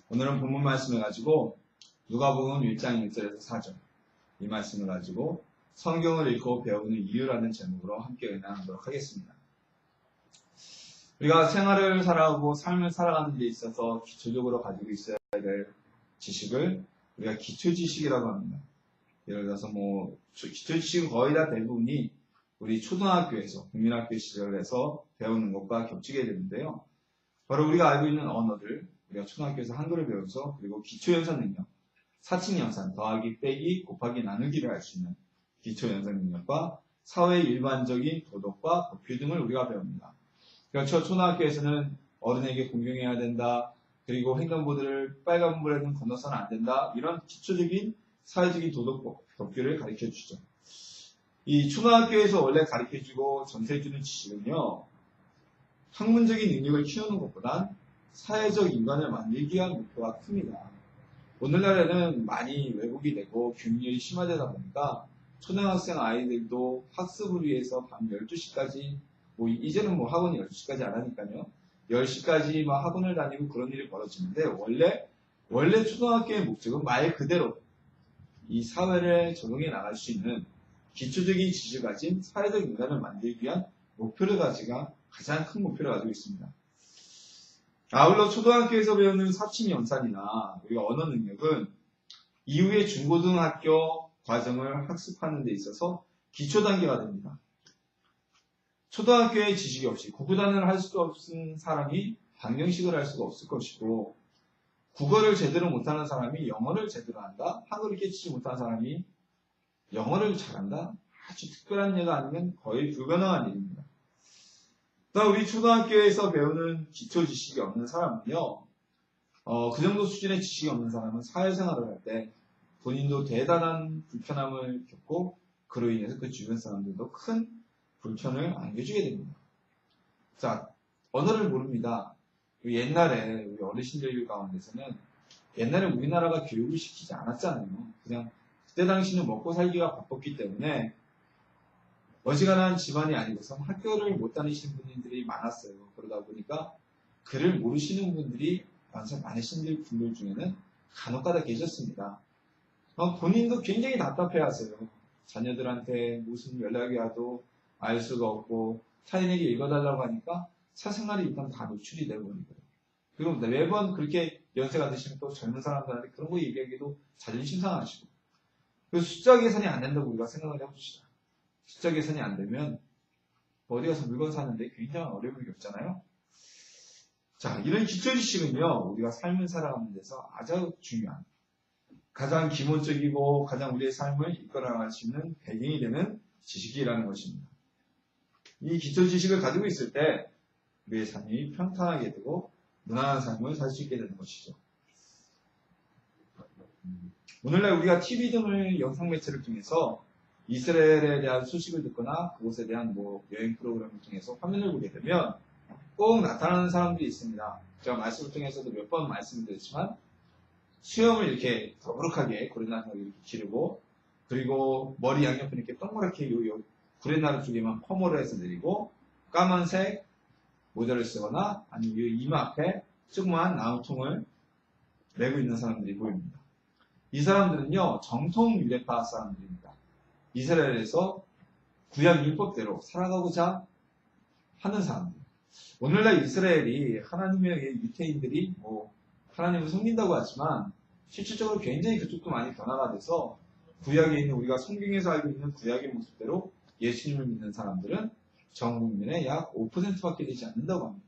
오늘은 본문 말씀을 가지고 누가복음 1장 1절에서 4절 이 말씀을 가지고 성경을 읽고 배우는 이유라는 제목으로 함께 은혜하도록 하겠습니다. 우리가 생활을 살아가고 삶을 살아가는 데 있어서 기초적으로 가지고 있어야 될 지식을 우리가 기초지식이라고 합니다. 예를 들어서 기초지식은 거의 다 대부분이 우리 초등학교에서 국민학교 시절에서 배우는 것과 겹치게 되는데요. 바로 우리가 알고 있는 언어들, 우리가 초등학교에서 한글을 배워서 그리고 기초연산 능력, 사칭연산, 더하기, 빼기, 곱하기, 나누기를 할 수 있는 기초연산 능력과 사회의 일반적인 도덕과 법규 등을 우리가 배웁니다. 그러니까 초등학교에서는 어른에게 공경해야 된다. 그리고 횡단보도를 빨간불에는 건너서는 안 된다. 이런 기초적인 사회적인 도덕 법규를 가르쳐주죠. 이 초등학교에서 원래 가르쳐주고 전수해주는 지식은요. 학문적인 능력을 키우는 것보단 사회적 인간을 만들기 위한 목표가 큽니다. 오늘날에는 많이 왜곡이 되고 균열이 심화되다 보니까 초등학생 아이들도 학습을 위해서 밤 12시까지 이제는 학원이 12시까지 안 하니까요. 10시까지 학원을 다니고 그런 일이 벌어지는데 원래 초등학교의 목적은 말 그대로 이 사회를 적응해 나갈 수 있는 기초적인 지식을 가진 사회적 인간을 만들기 위한 목표를 가장 큰 목표를 가지고 있습니다. 아울러 초등학교에서 배우는 사칭연산이나 우리가 언어 능력은 이후에 중고등학교 과정을 학습하는 데 있어서 기초 단계가 됩니다. 초등학교의 지식이 없이 구구단을 할 수도 없는 사람이 방정식을 할 수가 없을 것이고 국어를 제대로 못하는 사람이 영어를 제대로 한다? 한글을 깨치지 못하는 사람이 영어를 잘한다? 아주 특별한 예가 아니면 거의 불가능한 일입니다. 우리 초등학교에서 배우는 기초 지식이 없는 사람은요, 그 정도 수준의 지식이 없는 사람은 사회생활을 할 때 본인도 대단한 불편함을 겪고 그로 인해서 그 주변 사람들도 큰 불편을 안겨주게 됩니다. 자, 언어를 모릅니다. 옛날에 우리 어르신들 가운데서는 옛날에 우리나라가 교육을 시키지 않았잖아요. 그냥 그때 당시는 먹고 살기가 바빴기 때문에 어지간한 집안이 아니고서 학교를 못 다니시는 분들이 많았어요. 그러다 보니까 글을 모르시는 분들이 많으신 분들 중에는 간혹가다 계셨습니다. 본인도 굉장히 답답해하세요. 자녀들한테 무슨 연락이 와도 알 수가 없고 타인에게 읽어달라고 하니까 사생활이 일단 다 노출이 되어버리고요. 그리고 매번 그렇게 연세가 드시면 또 젊은 사람들한테 그런 거 얘기하기도 자존심 상하시고 그래서 숫자 계산이 안 된다고 우리가 생각을 해봅시다. 숫자 계산이 안 되면 어디 가서 물건 사는데 굉장한 어려움을 겪잖아요. 자, 이런 기초 지식은요, 우리가 삶을 살아가는 데서 아주 중요한, 가장 기본적이고 가장 우리의 삶을 이끌어나갈 수 있는 배경이 되는 지식이라는 것입니다. 이 기초 지식을 가지고 있을 때 우리의 삶이 평탄하게 되고 무난한 삶을 살 수 있게 되는 것이죠. 오늘날 우리가 TV 등을 영상 매체를 통해서 이스라엘에 대한 소식을 듣거나 그곳에 대한 여행 프로그램을 통해서 화면을 보게 되면 꼭 나타나는 사람들이 있습니다. 제가 말씀을 통해서도 몇 번 말씀을 드렸지만 수염을 이렇게 더부룩하게 구레나루를 이렇게 기르고 그리고 머리 양옆에 이렇게 동그랗게 구레나루 쪽에만 펌을 해서 내리고 까만색 모자를 쓰거나 아니면 이마 앞에 조그마한 나무통을 메고 있는 사람들이 보입니다. 이 사람들은요 정통 유대파 사람들입니다. 이스라엘에서 구약 율법대로 살아가고자 하는 사람들. 오늘날 이스라엘이 하나님의 유태인들이 하나님을 섬긴다고 하지만 실질적으로 굉장히 그쪽도 많이 변화가 돼서 구약에 있는 우리가 성경에서 알고 있는 구약의 모습대로 예수님을 믿는 사람들은 전 국민의 약 5%밖에 되지 않는다고 합니다.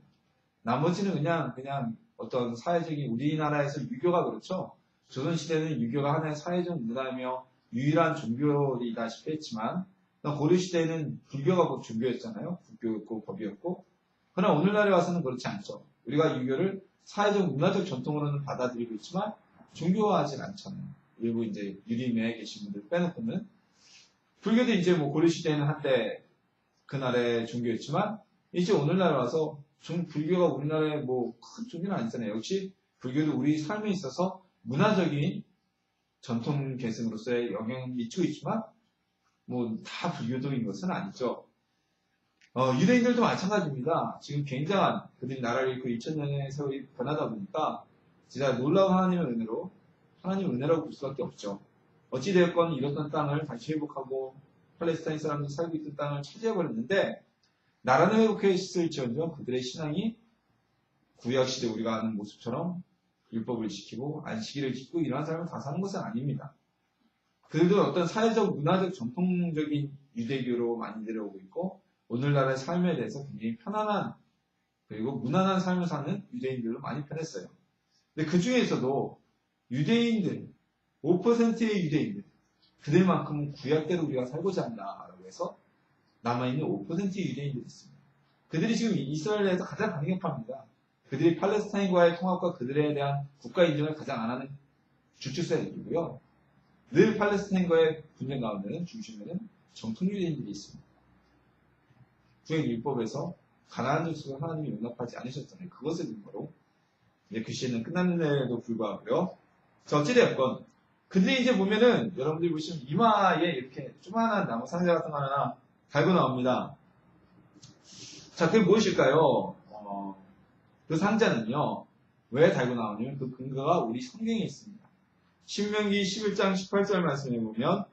나머지는 그냥 어떤 사회적인 우리나라에서 유교가 그렇죠. 조선시대는 유교가 하나의 사회적 문화이며 유일한 종교이다시피 했지만 고려시대에는 불교가 곧 종교였잖아요. 불교였고 법이었고 그러나 오늘날에 와서는 그렇지 않죠. 우리가 유교를 사회적 문화적 전통으로는 받아들이고 있지만 종교화하진 않잖아요. 일부 이제 유림에 계신 분들 빼놓고는 불교도 이제 고려시대에는 한때 그날의 종교였지만 이제 오늘날에 와서 불교가 우리나라의 큰 종교는 아니잖아요. 역시 불교도 우리 삶에 있어서 문화적인 전통 계승으로서의 영향을 미치고 있지만 다 불교도인 것은 아니죠. 유대인들도 마찬가지입니다. 지금 굉장한 그들이 나라를 잃고 2000년의 세월이 변하다 보니까 진짜 놀라운 하나님의 은혜로 하나님의 은혜라고 볼 수밖에 없죠. 어찌되었건 잃었던 땅을 다시 회복하고 팔레스타인 사람들이 살고 있던 땅을 차지해버렸는데 나라는 회복했을지언정 그들의 신앙이 구약시대 우리가 아는 모습처럼 율법을 지키고 안식일을 지키고 이러한 삶을 다 사는 것은 아닙니다. 그들도 어떤 사회적, 문화적, 전통적인 유대교로 많이 내려오고 있고 오늘날의 삶에 대해서 굉장히 편안한 그리고 무난한 삶을 사는 유대인들로 많이 편했어요. 근데 그 중에서도 유대인들, 5%의 유대인들, 그들만큼은 구약대로 우리가 살고자 한다라고 해서 남아있는 5%의 유대인들이 있습니다. 그들이 지금 이스라엘에 대해서 가장 강력합니다. 그들이 팔레스타인과의 통합과 그들에 대한 국가 인정을 가장 안 하는 주축세력이고요. 늘 팔레스타인과의 분쟁 가운데는 중심에는 정통 유대인들이 있습니다. 구약 율법에서 가나안 족속을 하나님이 용납하지 않으셨잖아요. 그것을 근거로 이제 그 시에는 끝났는데도 불구하고요. 자, 어찌되었건 그들이 이제 보면은 여러분들이 보시면 이마에 이렇게 조그만한 나무 상자 같은 거 하나 달고 나옵니다. 자, 그게 무엇일까요? 그 상자는요, 왜 달고 나오냐면 그 근거가 우리 성경에 있습니다. 신명기 11장 18절 말씀에 보면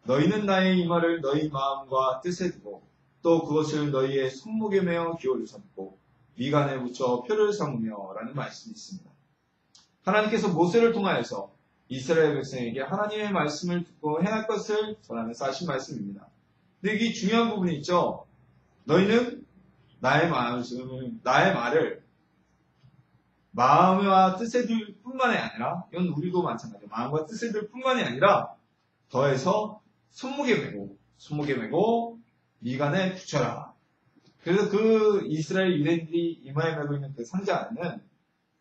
너희는 나의 이마를 너희 마음과 뜻에 두고 또 그것을 너희의 손목에 매어 기호를 삼고 미간에 붙여 표를 삼으며 라는 말씀이 있습니다. 하나님께서 모세를 통하여서 이스라엘 백성에게 하나님의 말씀을 듣고 행할 것을 전하면서 하신 말씀입니다. 근데 이게 중요한 부분이 있죠. 너희는 나의 말을 마음과 뜻에 둘 뿐만이 아니라, 이건 우리도 마찬가지예요. 마음과 뜻에 둘 뿐만이 아니라 더해서 손목에 메고 미간에 붙여라. 그래서 그 이스라엘 유대인들이 이마에 메고 있는 그 상자 안에는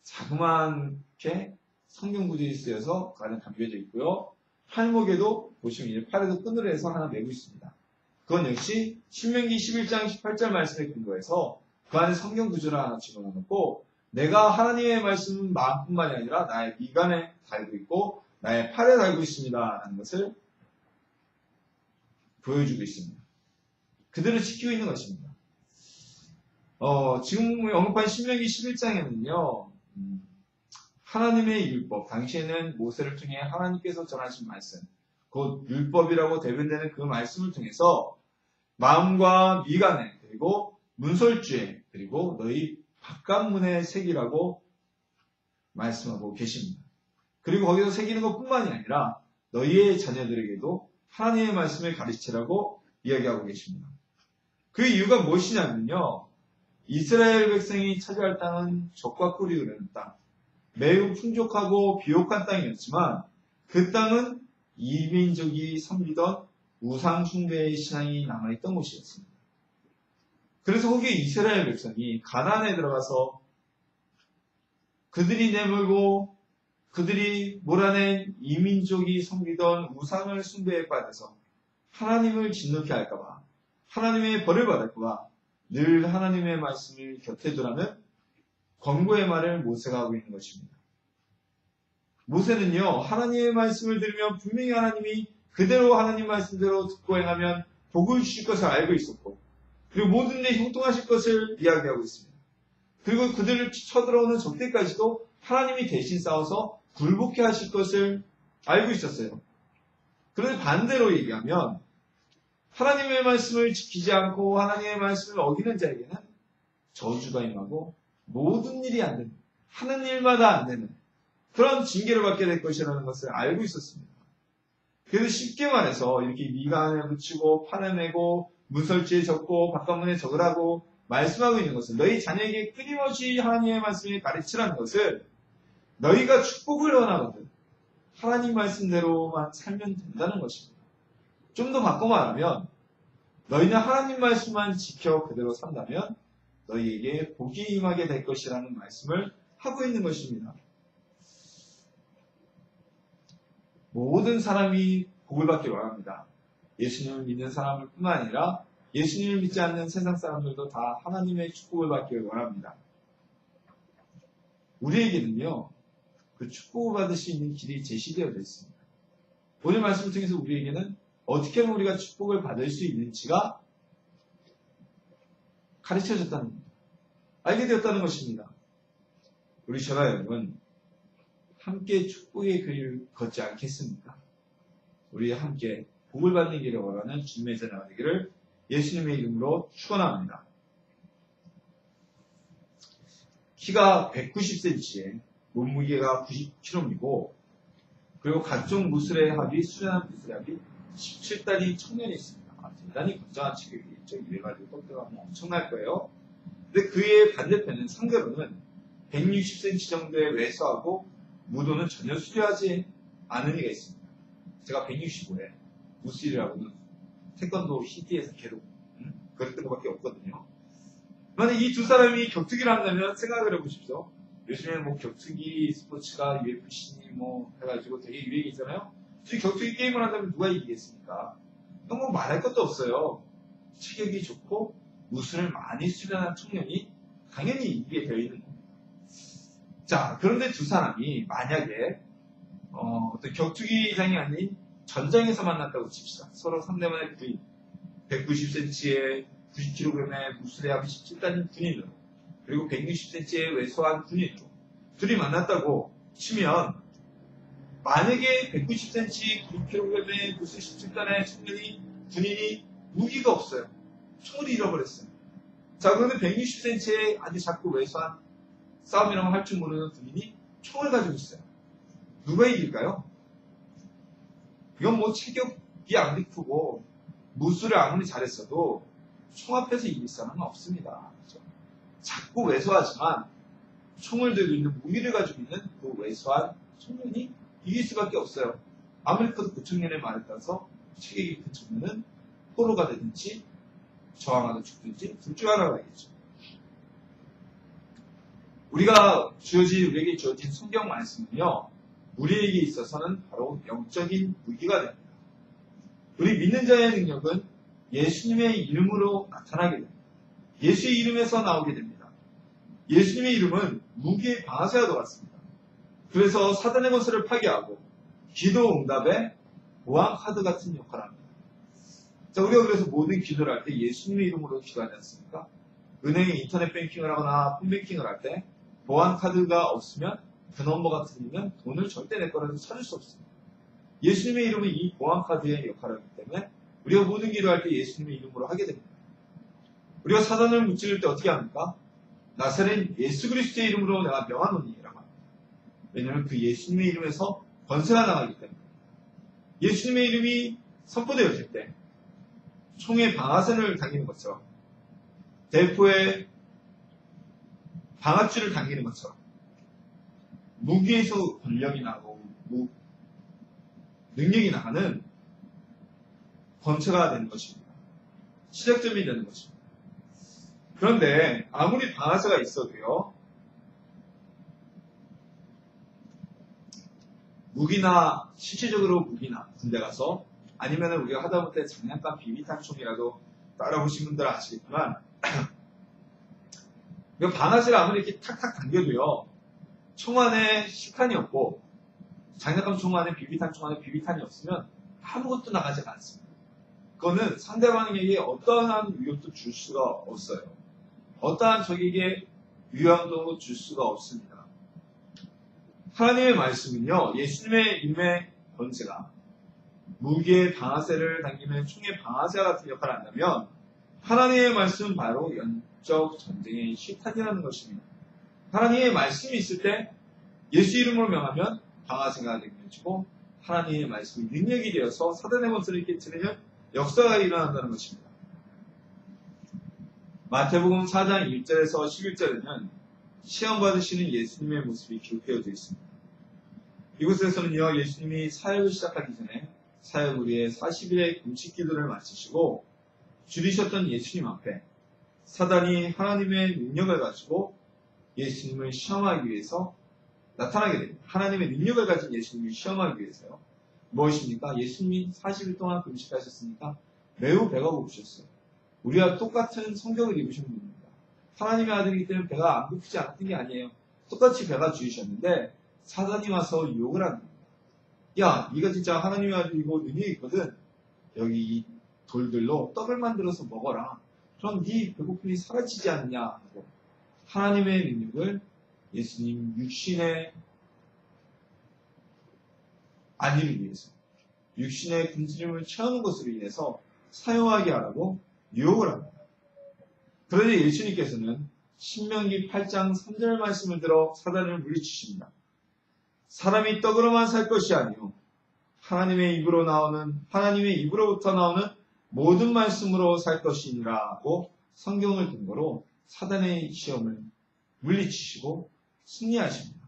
자그맣게 성경 구절이 쓰여서 그 안에 담겨져 있고요. 팔목에도 보시면 이제 팔에도 끈으로 해서 하나 메고 있습니다. 그건 역시 신명기 11장 18절 말씀에 근거해서 그 안에 성경 구절을 하나 집어넣고 내가 하나님의 말씀은 마음뿐만이 아니라 나의 미간에 달고 있고 나의 팔에 달고 있습니다 라는 것을 보여주고 있습니다. 그들을 지키고 있는 것입니다. 지금 언급한 신명기 11장에는요 하나님의 율법, 당시에는 모세를 통해 하나님께서 전하신 말씀, 곧 율법이라고 대변되는 그 말씀을 통해서 마음과 미간에 그리고 문설주에 그리고 너희 바깥문에 새기라고 말씀하고 계십니다. 그리고 거기서 새기는 것뿐만이 아니라 너희의 자녀들에게도 하나님의 말씀을 가르치라고 이야기하고 계십니다. 그 이유가 무엇이냐면요. 이스라엘 백성이 차지할 땅은 적과 꿀이 흐르는 땅, 매우 풍족하고 비옥한 땅이었지만 그 땅은 이민족이 섬기던 우상 숭배의 신앙이 남아있던 곳이었습니다. 그래서 거기에 이스라엘 백성이 가나안에 들어가서 그들이 내몰고 그들이 몰아낸 이민족이 섬기던 우상을 숭배에 빠져서 하나님을 진노케 할까봐 하나님의 벌을 받을까봐 늘 하나님의 말씀을 곁에 두라는 권고의 말을 모세가 하고 있는 것입니다. 모세는요 하나님의 말씀을 들으면 분명히 하나님이 그대로 하나님 말씀대로 듣고 행하면 복을 주실 것을 알고 있었고 그리고 모든 일 형통하실 것을 이야기하고 있습니다. 그리고 그들을 쳐들어오는 적들까지도 하나님이 대신 싸워서 굴복해 하실 것을 알고 있었어요. 그런데 반대로 얘기하면 하나님의 말씀을 지키지 않고 하나님의 말씀을 어기는 자에게는 저주가 임하고 모든 일이 안 되는, 하는 일마다 안 되는 그런 징계를 받게 될 것이라는 것을 알고 있었습니다. 그래서 쉽게 말해서 이렇게 미간에 붙이고 팔에 메고 문설주에 적고 바깥문에 적으라고 말씀하고 있는 것은 너희 자녀에게 끊임없이 하나님의 말씀을 가르치라는 것을 너희가 축복을 원하거든 하나님 말씀대로만 살면 된다는 것입니다. 좀 더 바꿔 말하면 너희는 하나님 말씀만 지켜 그대로 산다면 너희에게 복이 임하게 될 것이라는 말씀을 하고 있는 것입니다. 모든 사람이 복을 받기 원합니다. 예수님을 믿는 사람을 뿐만 아니라 예수님을 믿지 않는 세상 사람들도 다 하나님의 축복을 받기 원합니다. 우리에게는요, 그 축복을 받을 수 있는 길이 제시되어 있습니다. 오늘 말씀을 통해서 우리에게는 어떻게 하면 우리가 축복을 받을 수 있는지가 가르쳐졌다는 겁니다. 알게 되었다는 것입니다. 우리 전하 여러분, 함께 축복의 길을 걷지 않겠습니까? 우리 함께 복을 받는 길을 걸어가는 주님의 자녀가 되기를 예수님의 이름으로 축원합니다. 키가 190cm에 몸무게가 90kg이고 그리고 각종 무술의 합이 수련한 무술의 합이 17단위 청년이 있습니다. 대단히 건장한 체격이겠죠. 이래가지고 떡대가면 엄청날 거예요. 근데 그의 반대편은 상대로는 160cm 정도의 왜소하고 무도는 전혀 수려하지 않은 이가 있습니다. 제가 165에 무술이라고는 태권도 CD에서 계속 그랬던 것밖에 없거든요. 만약 이 두 사람이 격투기를 한다면 생각을 해보십시오. 요즘에 뭐 격투기 스포츠가 UFC 뭐 해가지고 되게 유행이 있잖아요. 이 격투기 게임을 한다면 누가 이기겠습니까? 이건 뭐 말할 것도 없어요. 체격이 좋고 무술을 많이 수련한 청년이 당연히 이기게 되어 있는 겁니다. 자, 그런데 두 사람이 만약에 어떤 격투기장이 아닌 전장에서 만났다고 칩시다. 서로 상대방의 부인, 190cm에 90kg의 무술의 합이 17단인 군인으로 그리고 160cm의 왜소한 군인으로 둘이 만났다고 치면 만약에 190cm 90kg의 무술 17단의 청년이 군인이 무기가 없어요. 총을 잃어버렸어요. 자, 그런데 160cm의 아주 작고 왜소한 싸움이라고 할 줄 모르는 군인이 총을 가지고 있어요. 누가 이길까요? 이건 뭐 체격이 아무리 크고 무술을 아무리 잘했어도 총 앞에서 이길 사람은 없습니다. 그렇죠? 작고 왜소하지만 총을 들고 있는 무기를 가지고 있는 그 왜소한 청년이 이길 수밖에 없어요. 아무리 커도 그 청년의 말에 따라서 체격이 큰 청년은 포로가 되든지 저항하다 죽든지 둘 중 하나가 되겠죠. 우리에게 주어진 성경 말씀은요, 우리에게 있어서는 바로 영적인 무기가 됩니다. 우리 믿는 자의 능력은 예수님의 이름으로 나타나게 됩니다. 예수의 이름에서 나오게 됩니다. 예수님의 이름은 무기의 방아쇠와 같습니다. 그래서 사단의 권세를 파괴하고 기도 응답의 보안 카드 같은 역할을 합니다. 자, 우리가 그래서 모든 기도를 할 때 예수님의 이름으로 기도하지 않습니까? 은행에 인터넷 뱅킹을 하거나 폰뱅킹을 할 때 보안 카드가 없으면 그 넘버가 틀리면 돈을 절대 내 거라도 찾을 수 없습니다. 예수님의 이름은 이 보안 카드의 역할을 하기 때문에 우리가 모든 기도할 때 예수님의 이름으로 하게 됩니다. 우리가 사단을 무찌를 때 어떻게 합니까? 나사렛 예수 그리스도의 이름으로 내가 명하노니라고 합니다. 왜냐하면 그 예수님의 이름에서 권세가 나가기 때문에 예수님의 이름이 선포되어질 때 총의 방아쇠를 당기는 것처럼 대포의 방아줄을 당기는 것처럼 무기에서 권력이 나고 능력이 나가는 권체가 되는 것입니다. 시작점이 되는 것입니다. 그런데 아무리 방아쇠가 있어도요, 무기나 실질적으로 무기나 군대 가서 아니면 우리가 하다못해 장난감 비비탄총이라도 따라보신 분들은 아시겠지만 방아쇠를 아무리 이렇게 탁탁 당겨도요, 총 안에 실탄이 없고 장난감 총 안에 비비탄 총 안에 비비탄이 없으면 아무것도 나가지가 않습니다. 그거는 상대방에게 어떠한 위협도 줄 수가 없어요. 어떠한 적에게 위험도 줄 수가 없습니다. 하나님의 말씀은요, 예수님의 이름의 권세가 무기의 방아쇠를 당기면 총의 방아쇠 같은 역할을 한다면 하나님의 말씀은 바로 영적 전쟁의 실탄이라는 것입니다. 하나님의 말씀이 있을 때 예수 이름으로 명하면 방아쇠가 되어지고 하나님의 말씀이 능력이 되어서 사단의 권세를 깨트리는 역사가 일어난다는 것입니다. 마태복음 4장 1절에서 11절에는 시험 받으시는 예수님의 모습이 기록되어져 있습니다. 이곳에서는요, 예수님이 사역을 시작하기 전에 사역을 위해 40일의 금식 기도를 마치시고 줄이셨던 예수님 앞에 사단이 하나님의 능력을 가지고 예수님을 시험하기 위해서 나타나게 됩니다. 하나님의 능력을 가진 예수님을 시험하기 위해서요. 무엇입니까? 예수님이 40일 동안 금식하셨으니까 매우 배가 고프셨어요. 우리와 똑같은 성격을 입으신 분입니다. 하나님의 아들이기 때문에 배가 안 고프지 않았던 게 아니에요. 똑같이 배가 주이셨는데 사단이 와서 유혹을 합니다. 야, 네가 진짜 하나님의 아들이고 능력이 있거든. 여기 이 돌들로 떡을 만들어서 먹어라. 그럼 네 배고픔이 사라지지 않냐 하고 하나님의 능력을 예수님 육신의 아니를 위해서 육신의 굶주림을 채우는 것으로 인해서 사용하게 하라고 유혹을 합니다. 그런데 예수님께서는 신명기 8장 3절 말씀을 들어 사단을 물리치십니다. 사람이 떡으로만 살 것이 아니요 하나님의 입으로부터 나오는 모든 말씀으로 살 것이니라고 성경을 근거로 사단의 시험을 물리치시고 승리하십니다.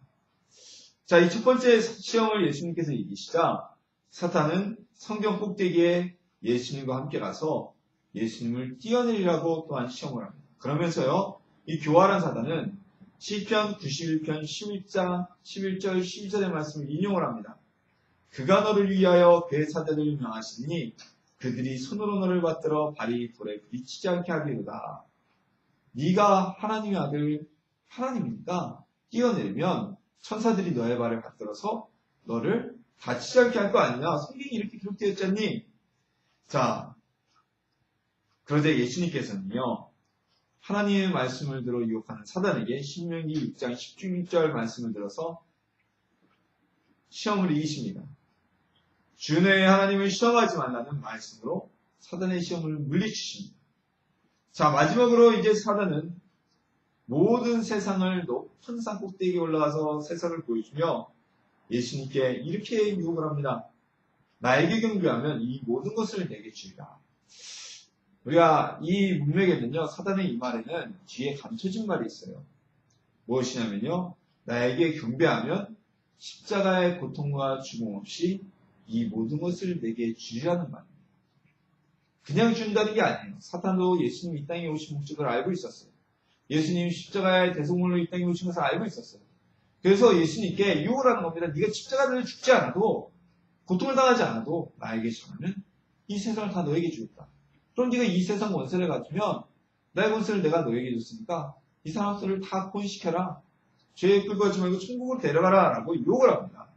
자, 이 첫 번째 시험을 예수님께서 이기시자 사탄은 성경 꼭대기에 예수님과 함께 가서 예수님을 뛰어내리라고 또한 시험을 합니다. 그러면서요, 이 교활한 사단은 시편 91편 11절 12절의 말씀을 인용을 합니다. 그가 너를 위하여 그의 사자들을 명하시니 그들이 손으로 너를 받들어 발이 돌에 부딪히지 않게 하리로다. 네가 하나님의 아들 하나님이니까 뛰어내리면 천사들이 너의 발을 받들어서 너를 다치지 않게 할 거 아니냐. 성경이 이렇게 기록되어 있잖니. 자, 그러자 예수님께서는요, 하나님의 말씀을 들어 유혹하는 사단에게 신명기 6장 16절 말씀을 들어서 시험을 이기십니다. 주 너의 하나님을 시험하지 말라는 말씀으로 사단의 시험을 물리치십니다. 자, 마지막으로 이제 사단은 모든 세상을 높은 산 꼭대기에 올라가서 세상을 보여주며 예수님께 이렇게 유혹을 합니다. 나에게 경배하면 이 모든 것을 내게 주리라. 우리가 이 문맥에는요, 사단의 이 말에는 뒤에 감춰진 말이 있어요. 무엇이냐면요, 나에게 경배하면 십자가의 고통과 죽음 없이 이 모든 것을 내게 주리라는 말입니다. 그냥 준다는 게 아니에요. 사탄도 예수님이 이 땅에 오신 목적을 알고 있었어요. 예수님이 십자가의 대속물로 이 땅에 오신 것을 알고 있었어요. 그래서 예수님께 유혹을 하는 겁니다. 네가 십자가를 죽지 않아도, 고통을 당하지 않아도 나에게 전하면 이 세상을 다 너에게 주겠다. 그럼 네가 이 세상 권세를 가지면 나의 권세를 내가 너에게 줬으니까 이 사람들을 다 구원시켜라. 죄에 끌고 가지 말고 천국으로 데려가라 라고 유혹을 합니다.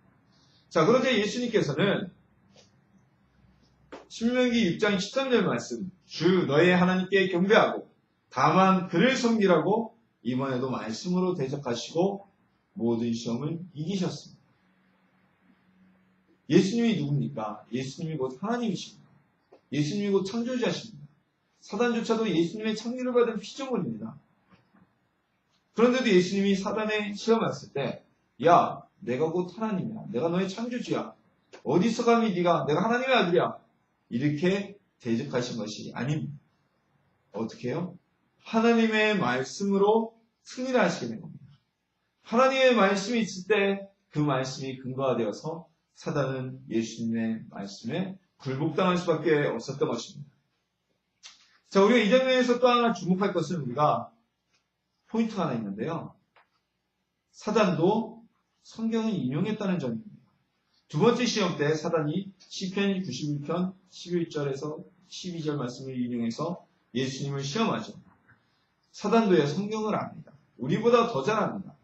자, 그러자 예수님께서는 신명기 6장 13절 말씀, 주 너의 하나님께 경배하고 다만 그를 섬기라고 이번에도 말씀으로 대적하시고 모든 시험을 이기셨습니다. 예수님이 누굽니까? 예수님이 곧 하나님이십니다. 예수님이 곧 창조자십니다. 사단조차도 예수님의 창조를 받은 피조물입니다. 그런데도 예수님이 사단에 시험했을 때, 야, 내가 곧 하나님이야. 내가 너의 창조주야. 어디서 감히 네가 내가 하나님의 아들이야. 이렇게 대적하신 것이 아닙니다. 어떻게 해요? 하나님의 말씀으로 승리를 하시게 된 겁니다. 하나님의 말씀이 있을 때 그 말씀이 근거가 되어서 사단은 예수님의 말씀에 굴복당할 수밖에 없었던 것입니다. 자, 우리가 이 장면에서 또 하나 주목할 것은 우리가 포인트가 하나 있는데요. 사단도 성경을 인용했다는 점입니다. 두 번째 시험 때 사단이 시편 91편 11절에서 12절 말씀을 인용해서 예수님을 시험하죠. 사단도요, 성경을 압니다. 우리보다 더 잘합니다.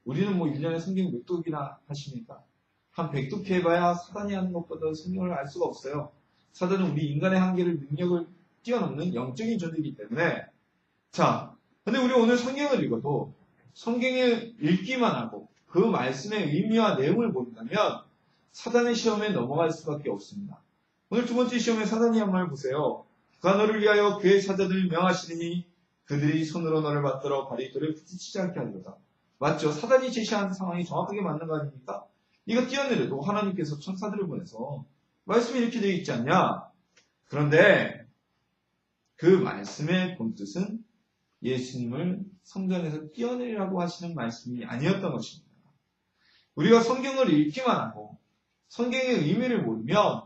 우리는 1년에 성경 몇 독이나 하십니까? 한 100독 해봐야 사단이 하는 것보다 성경을 알 수가 없어요. 사단은 우리 인간의 한계를, 능력을 뛰어넘는 영적인 존재이기 때문에. 자, 근데 우리 오늘 성경을 읽어도 성경을 읽기만 하고 그 말씀의 의미와 내용을 모른다면 사단의 시험에 넘어갈 수밖에 없습니다. 오늘 두 번째 시험에 사단이 한 말 보세요. 그가 너를 위하여 그의 사자들을 명하시리니 그들이 손으로 너를 받들어 발이 돌에 부딪히지 않게 하리로다. 맞죠? 사단이 제시한 상황이 정확하게 맞는 거 아닙니까? 네가 뛰어내려도 하나님께서 천사들을 보내서 말씀이 이렇게 되어 있지 않냐? 그런데 그 말씀의 본뜻은 예수님을 성전에서 뛰어내리라고 하시는 말씀이 아니었던 것입니다. 우리가 성경을 읽기만 하고 성경의 의미를 모르면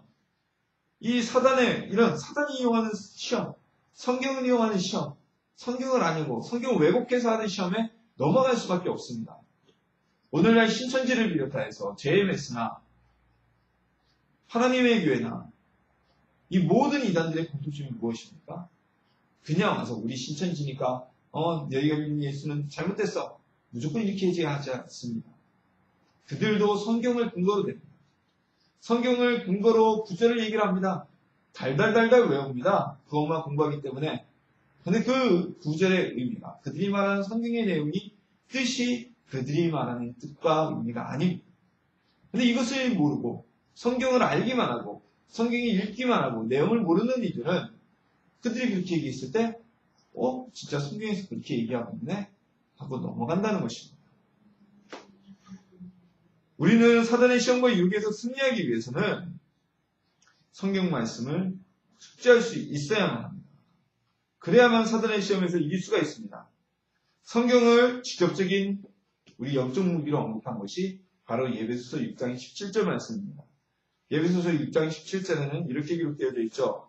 이 사단의 이런 사단이 이용하는 시험, 성경을 이용하는 시험, 성경을 아니고 성경을 왜곡해서 하는 시험에 넘어갈 수밖에 없습니다. 오늘날 신천지를 비롯해서 JMS나 하나님의 교회나 이 모든 이단들의 공통점이 무엇입니까? 그냥 와서 우리 신천지니까 너희가 믿는 예수는 잘못됐어. 무조건 이렇게 얘기하지 않습니다. 그들도 성경을 근거로 됩니다. 성경을 근거로 구절을 얘기를 합니다. 달달달달 외웁니다. 그것만 공부하기 때문에. 근데 그 구절의 의미가, 그들이 말하는 성경의 내용이 뜻이 그들이 말하는 뜻과 의미가 아닙니다. 근데 이것을 모르고 성경을 알기만 하고 성경이 읽기만 하고 내용을 모르는 이들은 그들이 그렇게 얘기했을 때 진짜 성경에서 그렇게 얘기하고 있네? 하고 넘어간다는 것입니다. 우리는 사단의 시험과 유혹에서 승리하기 위해서는 성경 말씀을 숙지할 수 있어야만 합니다. 그래야만 사단의 시험에서 이길 수가 있습니다. 성경을 직접적인 우리 영적 무기로 언급한 것이 바로 예배소서 6장 17절 말씀입니다. 예배소서 6장 17절에는 이렇게 기록되어 있죠.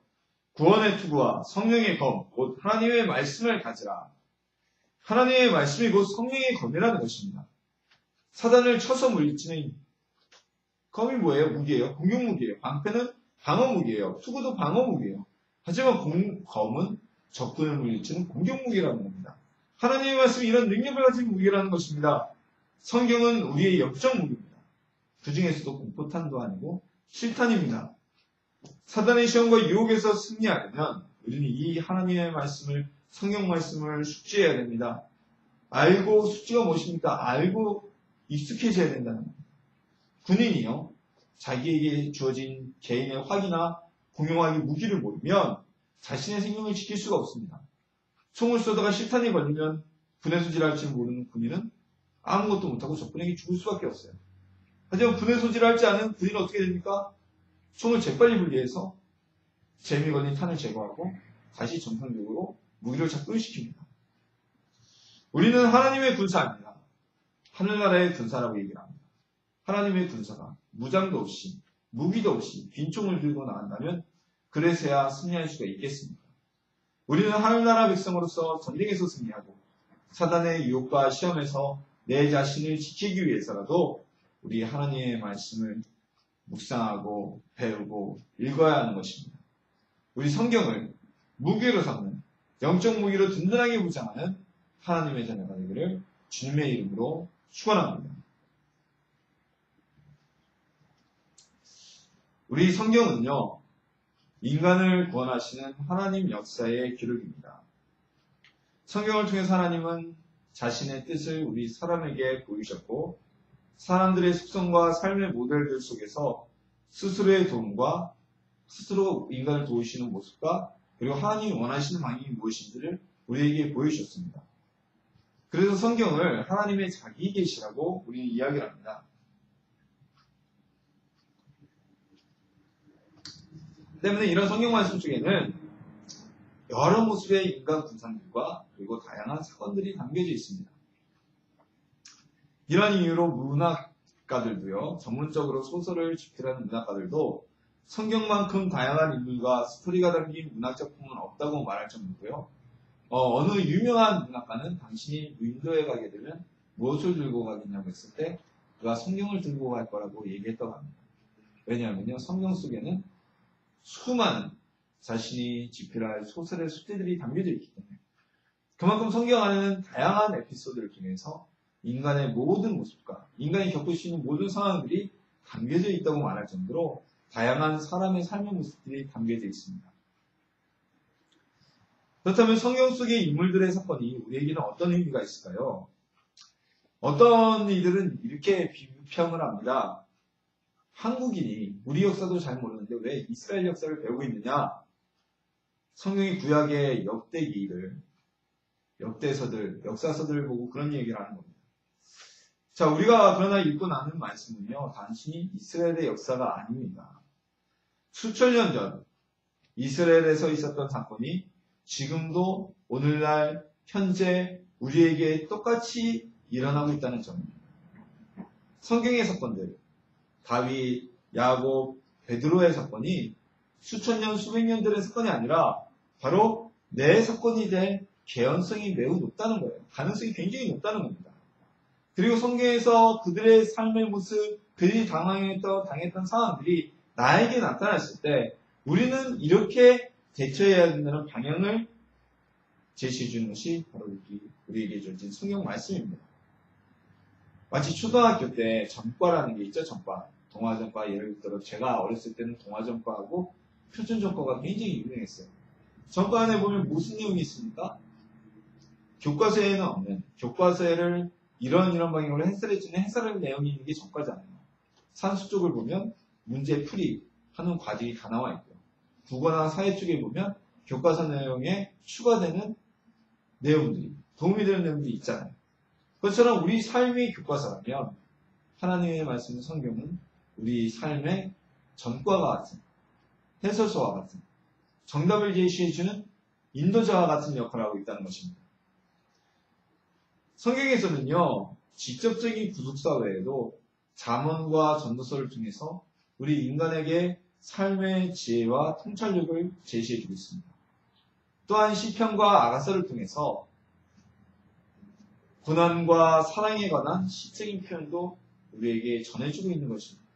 구원의 투구와 성령의 검, 곧 하나님의 말씀을 가지라. 하나님의 말씀이 곧 성령의 검이라는 것입니다. 사단을 쳐서 물리치는 검이 뭐예요? 무기예요. 공격 무기예요. 방패는 방어 무기예요. 투구도 방어 무기예요. 하지만 검은 적군을 물리치는 공격 무기라는 겁니다. 하나님의 말씀이 이런 능력을 가진 무기라는 것입니다. 성경은 우리의 영적 무기입니다. 그 중에서도 공포탄도 아니고 실탄입니다. 사단의 시험과 유혹에서 승리하려면 우리는 이 하나님의 말씀을, 성경 말씀을 숙지해야 됩니다. 알고, 숙지가 무엇입니까? 알고 익숙해져야 된다는 겁니다. 군인이요, 자기에게 주어진 개인의 화기나 공용화기 무기를 모르면 자신의 생명을 지킬 수가 없습니다. 총을 쏘다가 실탄이 걸리면 분해 소지를 할지 모르는 군인은 아무것도 못하고 적군에게 죽을 수밖에 없어요. 하지만 분해 소지를 할지 않은 군인은 어떻게 됩니까? 총을 재빨리 분리해서 재미 걸린 탄을 제거하고 다시 정상적으로 무기를 작동시킵니다. 우리는 하나님의 군사입니다. 하늘나라의 군사라고 얘기를 합니다. 하나님의 군사가 무장도 없이 무기도 없이 빈총을 들고 나간다면 그래서야 승리할 수가 있겠습니까? 우리는 하늘나라 백성으로서 전쟁에서 승리하고 사단의 유혹과 시험에서 내 자신을 지키기 위해서라도 우리 하나님의 말씀을 묵상하고 배우고 읽어야 하는 것입니다. 우리 성경을 무기로 삼는, 영적 무기로 든든하게 무장하는 하나님의 자녀가 되기를 주님의 이름으로 축원합니다. 우리 성경은요, 인간을 구원하시는 하나님 역사의 기록입니다. 성경을 통해서 하나님은 자신의 뜻을 우리 사람에게 보이셨고 사람들의 속성과 삶의 모델들 속에서 스스로의 도움과 스스로 인간을 도우시는 모습과 그리고 하나님이 원하시는 방향이 무엇인지를 우리에게 보여주셨습니다. 그래서 성경을 하나님의 자기 계시라고 우리는 이야기를 합니다. 때문에 이런 성경 말씀 중에는 여러 모습의 인간 군상들과 그리고 다양한 사건들이 담겨져 있습니다. 이런 이유로 문학가들도요, 전문적으로 소설을 집필하는 문학가들도 성경만큼 다양한 인물과 스토리가 담긴 문학작품은 없다고 말할 정도고요. 어느 유명한 문학가는 당신이 인도에 가게 되면 무엇을 들고 가겠냐고 했을 때 그가 성경을 들고 갈 거라고 얘기했다고 합니다. 왜냐하면요, 성경 속에는 수많은 자신이 집필할 소설의 소재들이 담겨져 있기 때문에 그만큼 성경 안에는 다양한 에피소드를 통해서 인간의 모든 모습과 인간이 겪을 수 있는 모든 상황들이 담겨져 있다고 말할 정도로 다양한 사람의 삶의 모습들이 담겨져 있습니다. 그렇다면 성경 속의 인물들의 사건이 우리에게는 어떤 의미가 있을까요? 어떤 이들은 이렇게 비평을 합니다. 한국인이 우리 역사도 잘 모르는데 왜 이스라엘 역사를 배우고 있느냐? 성경의 구약의 역대기들, 역대서들, 역사서들을 보고 그런 얘기를 하는 겁니다. 자, 우리가 그러나 읽고 나는 말씀은요, 단순히 이스라엘의 역사가 아닙니다. 수천 년 전 이스라엘에서 있었던 사건이 지금도 오늘날 현재 우리에게 똑같이 일어나고 있다는 점입니다. 성경의 사건들, 다윗, 야곱, 베드로의 사건이 수천 년, 수백 년들의 사건이 아니라 바로 내 사건이 될 개연성이 매우 높다는 거예요. 가능성이 굉장히 높다는 겁니다. 그리고 성경에서 그들의 삶의 모습, 그들이 당했던 상황들이 나에게 나타났을 때 우리는 이렇게 대처해야 된다는 방향을 제시해 주는 것이 바로 우리에게 주어진 성경 말씀입니다. 마치 초등학교 때 전과라는 게 있죠. 전과. 동화전과 예를 들어 제가 어렸을 때는 동화전과하고 표준전과가 굉장히 유명했어요. 전과 안에 보면 무슨 내용이 있습니까? 교과서에는 없는, 교과서를 이런 방향으로 해설해주는 해설의 내용이 있는 게 전과잖아요. 산수 쪽을 보면 문제풀이 하는 과정이 다 나와 있고요. 국어나 사회 쪽에 보면 교과서 내용에 추가되는 내용들이, 도움이 되는 내용들이 있잖아요. 그것처럼 우리 삶의 교과서라면 하나님의 말씀 성경은 우리 삶의 전과와 같은, 해설서와 같은, 정답을 제시해주는 인도자와 같은 역할을 하고 있다는 것입니다. 성경에서는요, 직접적인 구속사 외에도 잠언과 전도서를 통해서 우리 인간에게 삶의 지혜와 통찰력을 제시해주고 있습니다. 또한 시편과 아가서를 통해서 고난과 사랑에 관한 시적인 표현도 우리에게 전해주고 있는 것입니다.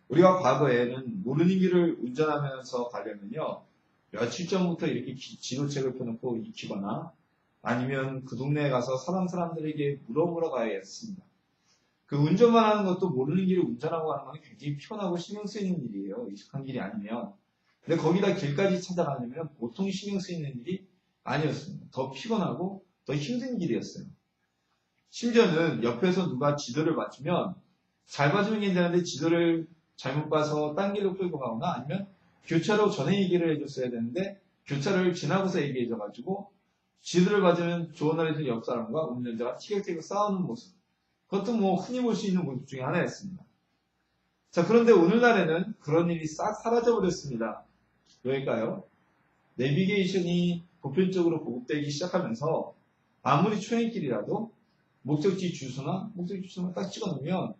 우리가 과거에는 모르는 길을 운전하면서 가려면요, 며칠 전부터 이렇게 지도책을 펴놓고 익히거나 아니면 그 동네에 가서 사람들에게 물어보러 가야 했습니다. 그 운전만 하는 것도 모르는 길을 운전하고 하는 건 굉장히 피곤하고 신경 쓰이는 일이에요. 익숙한 길이 아니면. 근데 거기다 길까지 찾아가려면 보통 신경 쓰이는 일이 아니었습니다. 더 피곤하고 더 힘든 길이었어요. 심지어는 옆에서 누가 지도를 맞추면 잘 봐주면 괜찮은데 지도를 잘못 봐서 딴 길로 끌고 가거나 아니면 교차로 전에 얘기를 해줬어야 되는데 교차로를 지나고서 얘기해줘가지고 지도를 봐주면 좋은 날에서 옆 사람과 운전자가 티격태격 싸우는 모습. 그것도 뭐 흔히 볼 수 있는 모습 중에 하나였습니다. 자, 그런데 오늘날에는 그런 일이 싹 사라져버렸습니다. 왜일까요? 내비게이션이 보편적으로 보급되기 시작하면서 아무리 초행길이라도 목적지 주소만 딱 찍어놓으면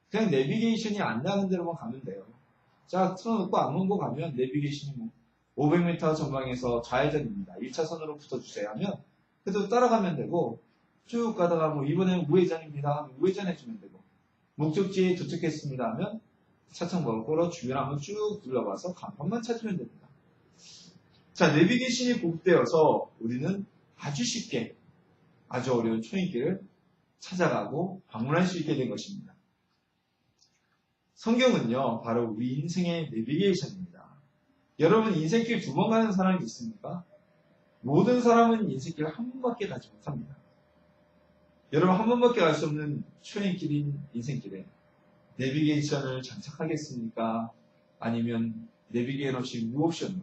그냥 내비게이션이 안내하는 대로만 가면 돼요. 자, 틀어놓고 안문고 가면 내비게이션이 뭐 500m 전방에서 좌회전입니다. 1차선으로 붙어주세요 하면 그래도 따라가면 되고 쭉 가다가 뭐 이번에는 우회전입니다 하면 우회전 해주면 되고 목적지에 도착했습니다 하면 차창 번호로 주변 한번 쭉 둘러봐서 간판만 찾으면 됩니다. 자, 내비게이션이 보급되어서 우리는 아주 쉽게 아주 어려운 초행길을 찾아가고 방문할 수 있게 된 것입니다. 성경은요, 바로 우리 인생의 내비게이션입니다. 여러분 인생길 2번 가는 사람이 있습니까? 모든 사람은 인생길 한 번밖에 가지 못합니다. 여러분 한 번밖에 갈 수 없는 초행길인 인생길에 내비게이션을 장착하겠습니까? 아니면 내비게이션 없이 무옵션으로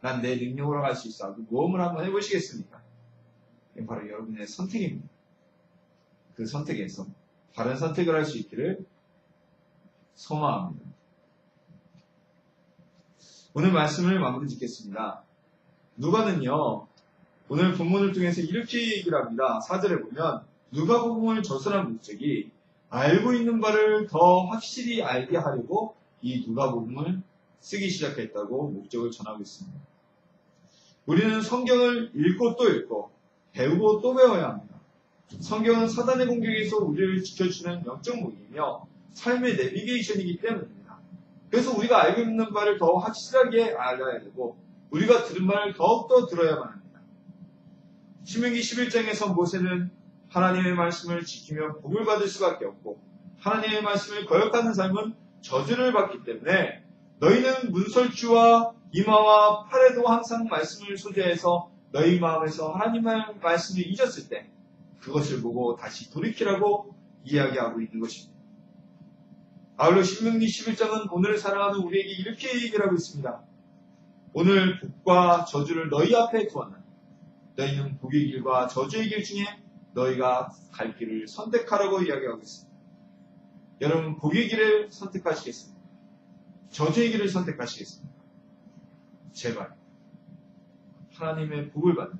난 내 능력으로 갈 수 있어 하고 모험을 한번 해보시겠습니까? 이게 바로 여러분의 선택입니다. 그 선택에서 바른 선택을 할 수 있기를 소망합니다. 오늘 말씀을 마무리 짓겠습니다. 누가는요, 오늘 본문을 통해서 이렇게 얘기를 합니다. 4절에 보면 누가복음을 저술한 목적이 알고 있는 바를 더 확실히 알게 하려고 이 누가복음을 쓰기 시작했다고 목적을 전하고 있습니다. 우리는 성경을 읽고 또 읽고 배우고 또 배워야 합니다. 성경은 사단의 공격에서 우리를 지켜주는 영적 무기이며 삶의 내비게이션이기 때문입니다. 그래서 우리가 알고 있는 바를 더 확실하게 알아야 되고 우리가 들은 말을 더욱더 들어야만 합니다. 신명기 11장에서 모세는 하나님의 말씀을 지키며 복을 받을 수밖에 없고 하나님의 말씀을 거역하는 삶은 저주를 받기 때문에 너희는 문설주와 이마와 팔에도 항상 말씀을 소재해서 너희 마음에서 하나님의 말씀을 잊었을 때 그것을 보고 다시 돌이키라고 이야기하고 있는 것입니다. 아울러 신명기 11장은 오늘을 사랑하는 우리에게 이렇게 얘기를 하고 있습니다. 오늘 복과 저주를 너희 앞에 두었나니 너희는 복의 길과 저주의 길 중에 너희가 갈 길을 선택하라고 이야기하고 있습니다. 여러분 복의 길을 선택하시겠습니까? 저주의 길을 선택하시겠습니까? 제발 하나님의 복을 받는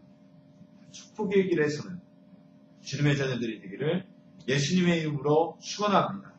축복의 길에서는 주님의 자녀들이 되기를 예수님의 이름으로 축원합니다.